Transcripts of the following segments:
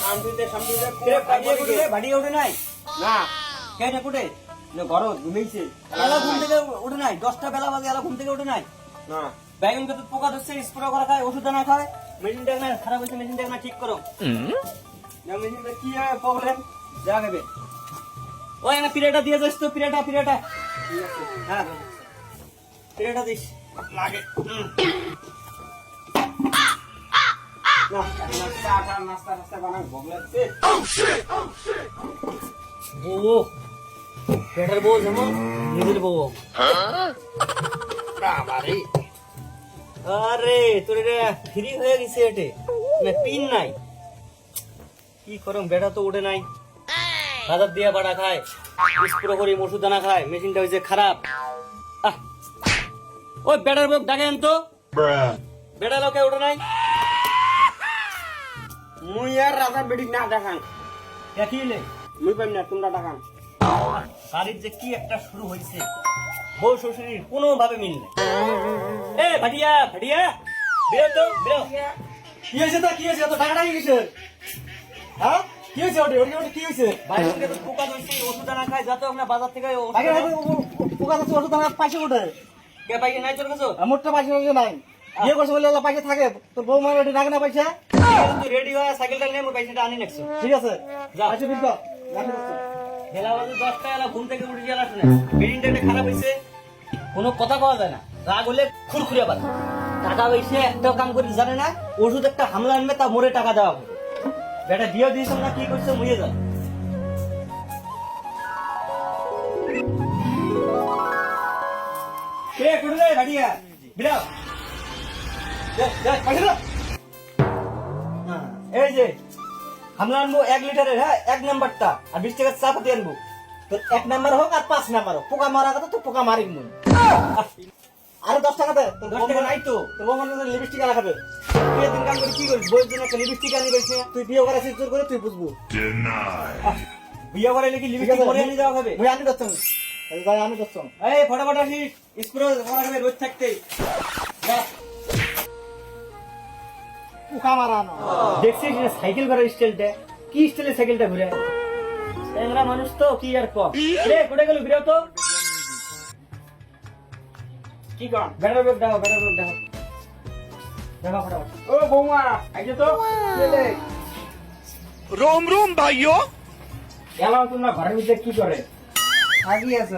শান্তিতে শান্তিতে ভাড়িয়ে ওঠে নাই না কেন উঠে ঘর ঘুমিয়েছে এলা ঘুম থেকে উঠে নাই 10টা বেলা বাজে এলা ঘুম থেকে উঠে নাই না ব্যাগুন কত পোকা ধরছে স্প্রে করা খায় ওষুধ না খায় মেশিনটা না খারাপ হয়েছে মেশিনটা না ঠিক করো মেশিনটা কি হয় প্রবলেম যা খাবে ওই না পিরিয়ডটা দিয়ে যাস তো পিরিয়ডটা ঠিক আছে হ্যাঁ পিরিয়ডটা দিস লাগে না নাস্তা নাস্তা বানাই ভোগ লাগছে বউ পেটের বউ যেমন নিজের বউ বাবারে আরে তোর এটা ফ্রি হয়ে গেছে এটে না পিন নাই কি করম বেটা তো উঠে নাই বাজার দিয়া বাড়া খায় স্প্রে করি ওষুধ দানা খায় মেশিনটা হয়েছে খারাপ আহ, ওই বেটার বউ ডাকেন তো বেটা লোকে উঠে নাই মুই আর রাজা বেডি না দেখান দেখিলে মুই পাইম না তোমরা দেখান বাড়ির যে কি একটা শুরু হয়েছে বউ শ্বশুরির কোনো ভাবে মিল নেই এ ভাটিয়া ভাটিয়া বেরো তো বেরো কি হয়েছে তো কি হয়েছে তো টাকা টাকা কিসের হ্যাঁ কি হয়েছে ওটা ওটা ওটা কি হয়েছে বাইরে থেকে তো পোকা ধরছে ওষুধ দানা খায় যাতে আমরা বাজার থেকে ওষুধ আগে দানা- পোকা তো ওষুধ আমার পয়সা কোটে কে বাইরে নাই তোর কাছে মোটটা পয়সা ওষুধ নাই বিয়ে করছে বলে ওলা পয়সা থাকে তোর বউ মার ওটা রাখে না পয়সা তুই রেডি হয়ে সাইকেলটা নিয়ে আমি পয়সাটা আনি নেক্সট ঠিক আছে যা। পয়সা বিল কর রাখি দোস্ত। বেলা বাজে 10টা এলা ঘুম থেকে উঠে গেল শুনে বিল্ডিংটা একটা খারাপ হয়েছে কোনো কথা কওয়া যায় না রাগ হলে খুরখুরে পারে টাকা পয়সা একটাও কাম করে জানে না ওষুধ একটা হামলা আনবে তা মোরে টাকা দেওয়া হবে বেটা দিয়ে দিয়েছ না কি করছে মুইয়ে যাও কে কুড়ে রে গাড়িয়া বিরাও পয়সা দাও। এই যে হামলা আনবো 1 লিটারের হ্যাঁ 1 নাম্বারটা আর 20 টাকার চা পাতি আনবো তো 1 নাম্বার হোক আর 5 নাম্বার হোক পোকা মারা কথা তো পোকা মারি মুই আরে 10 টাকা দে তোর 10 টাকা নাই তো তোর বউ মানে লিপস্টিক লাগাবে তুই দিন কাম করে কি করিস বইয়ের জন্য একটা লিপস্টিক আনি গেছে তুই বিয়ে করা শেষ করে তুই বুঝবো বিয়ে করে নাকি ঠিক লিপস্টিক আছে পরে আনি দেওয়া হবে মুই আনি দচ্ছং যাই আমি দচ্ছং এই ফটাফট আসি স্প্রে করা হবে রোজ থাকতে যা। পোকা মারানো দেখছিস না সাইকেল করার স্টাইলটা কি স্টাইলে সাইকেলটা ঘুরে ট্যাংরা মানুষ তো কি আর কম রে কোটে গেল বিরাও তো কি কর ব্যাটার ব্যাগ দাও ব্যাটার ব্যাগ দাও দেখো ফটাফট ও বৌমা আইছে তো ছেলে रोम रोम भाइयों এলাও তোমরা ঘরের ভিতরে কি করে আগি আছে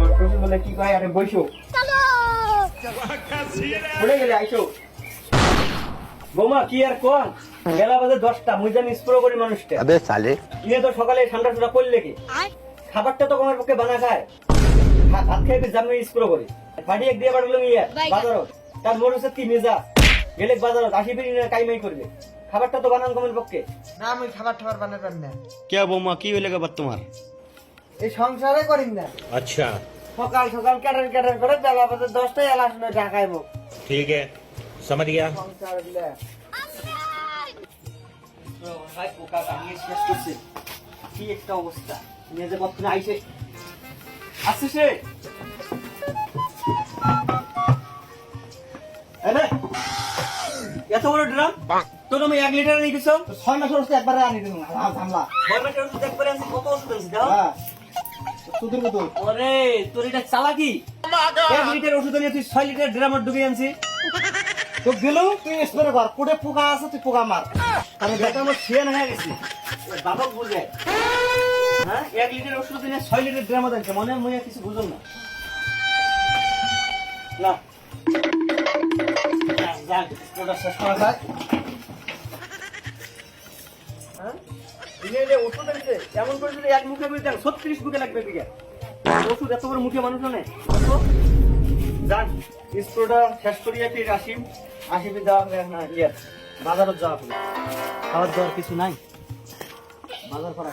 শ্বশুর বলে কি কয় আরে বইসো পড়ে গেলে আইসো বৌমা কি আর কোন বেলা বাজে 10টা মুই জানি স্প্রে করি মানুষটা अबे साले ইয়ে তো সকালে ঠান্ডা ঠান্ডা করলে কি খাবারটা তো আমার পক্ষে বানা খায় ভাত খাইতে জামি স্প্রে করি বাড়ি এক দিয়ে বাড়লো ইয়ে বাজারত তার মোর হচ্ছে কি মেজা গেলে বাজারত আসি ফিরি না কাইমাই করবে খাবারটা তো বানান কমের পক্ষে না আমি খাবার ঠাবার বানাবেন না কে বৌমা কি হইলে গেবার তোমার এই সংসারে করিম না अच्छा সকাল সকাল ক্যাটার ক্যাটার করে বেলা বাজে 10টায় এলা শুনে ঢাকাইব ठीक है समझ गया সংসার দিলে ভাই পোকা কামিয়ে শেষ করছে কি একটা অবস্থা মেজে পত্র আইসে আসছে সে এনে এত বড় ড্রাম তোর আমি 1 লিটার নিয়ে গেছো 6 মাস হচ্ছে একবারে আনি দিন ঝামলা গভর্নমেন্টের ওষুধ একবারে আনছি কত ওষুধ আনছি দাও হ্যাঁ সুদূর মতো ওরে তোর এটা চালাকি 1 লিটার ওষুধ নিয়ে তুই 6 লিটার ড্রামে ডুবিয়ে আনছি তো গেল তুই স্প্রে কর কোটে পোকা আছে তুই পোকা মার আমি বেটা আমার শেয়ার হয়ে গেছি বাবা বুঝে হ্যাঁ 1 লিটার ওষুধ নিয়ে 6 লিটার ড্রামে আনছে মনে হয় মুই কিছু বুঝুন না না যাক ওটা শেষ করা যায় হ্যাঁ দিনে যে ওষুধ আনছে এমন করে যদি এক মুখে বলতে 36 মুখে লাগবে বিঘা ওষুধ এত বড় মুখে মানুষ নেই যাক স্প্রেটা শেষ করিয়া ফির আসি দেওয়া না ইয়ে বাজারত যাওয়া খাবার দাওয়ার কিছু নাই বাজার করা